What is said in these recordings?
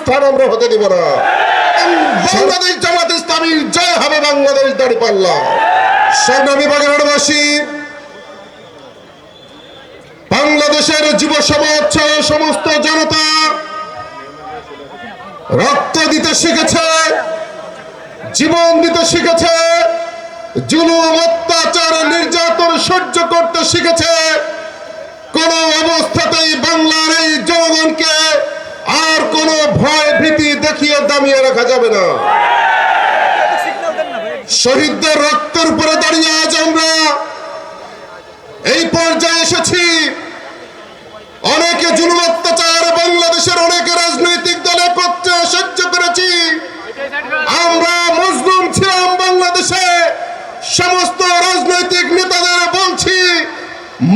স্থান আমরা হতে দিব না। বাংলাদেশ জামাত ইসলামীর জয় হবে, বাংলাদেশ দাঁড়িপাল্লা। সংগ্রামী বাগেরহাটবাসী, বাংলাদেশের যুব সমাজ সহ সমস্ত জনতা রক্ত দিতে শিখেছে, জীবন দিতে শিখেছে, জুলুম অত্যাচার নির্যাতন সহ্য করতে শিখেছে। কোন অবস্থাতেই বাংলার এই জনগণকে আর কোন ভয় ভীতি দেখিয়ে দামিয়ে রাখা যাবে না। শহীদদের রক্তের উপরে দাঁড়িয়ে আজ আমরা এই পর্যায়ে এসেছি। অনেকে জুলুম অত্যাচার বাংলাদেশের অনেক রাজনৈতিক দলে করতে সহ্য করেছি। আমরা মজলুম ছিলাম বাংলাদেশে। সমস্ত রাজনৈতিক নেতাদের বলছি,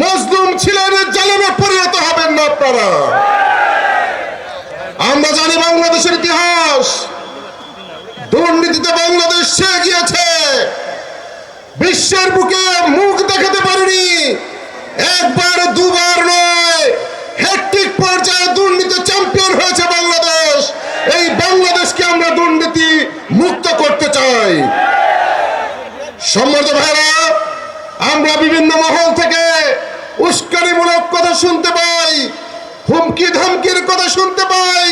মজলুম ছিলেন, জালেমে পরিণত হবেন না আপনারা। আমরা জানি বাংলাদেশের ইতিহাস, দুর্নীতিতে বাংলাদেশ ছেয়ে গিয়েছে। বিশ্বের বুকে মুখ দেখাতে পারেনি, একবার দুবার নয়, হ্যাট্রিক পর্যায়ে দুর্নীতি চ্যাম্পিয়ন হয়েছে বাংলাদেশ। এই বাংলাদেশকে আমরা দুর্নীতি মুক্ত করতে চাই। সম্মানিত ভাইরা, আমরা বিভিন্ন মহল থেকে উস্কানিমূলক কথা শুনতে পাই, হুমকি ধামকির কথা শুনতে পাই।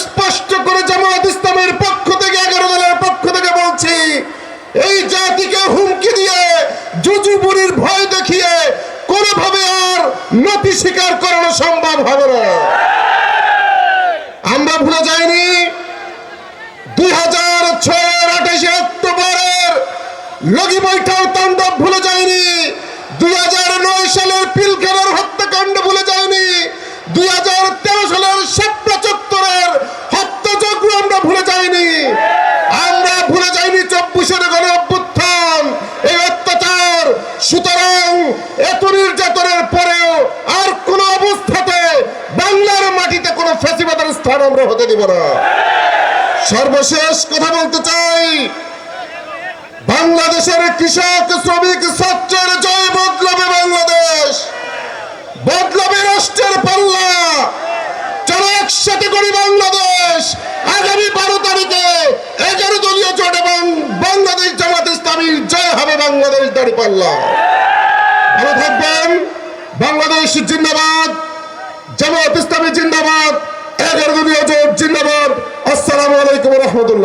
স্পষ্ট করে জামাত ইসলামের পক্ষ থেকে, 11 দলের পক্ষ থেকে বলছি, এই জাতিকে হুমকি দিয়ে, জুজুবুরির ভয় দেখিয়ে কোনোভাবে আর নতি স্বীকার করানো সম্ভব হবে না। আমরা ভুলে যাইনি 2006-এর 28 অক্টোবরের লগি বৈঠার তাণ্ডব ভুলে যায়নি, 2009 সালের পিলখানার হত্যাকাণ্ড ভুলে যায়নি, 2013 সালের শাপলা চত্বরের হত্যাযজ্ঞ আমরা ভুলে যাইনি। আমরা ভুলে যাইনি 24-এর গণ অভ্যুত্থান, এই অত্যাচার। সুতরাং এত নির্যাতনের পরেও আর কোন অবস্থাতে বাংলার মাটিতে কোন ফ্যাসিবাদের স্থান আমরা হতে দিব না। সর্বশেষ কথা বলতে চাই, বাংলাদেশের কৃষক, শ্রমিক, ছাত্রের জয় বদলাবে বাংলাদেশ, বদলাবে রাষ্ট্রের পাল্লা। চলো একসাথে করি বাংলাদেশ। আগামী 12 তারিখে 11 দলীয় জোট এবং বাংলাদেশ জামাত ইসলামীর জয় হবে, বাংলাদেশ দাঁড়িপাল্লা। ভালো থাকবেন। বাংলাদেশ জিন্দাবাদ, জামাত ইসলামী জিন্দাবাদ, 11 দলীয় জোট জিন্দাবাদ। আসসালামু আলাইকুম ওয়া রাহমাতুল্লাহ।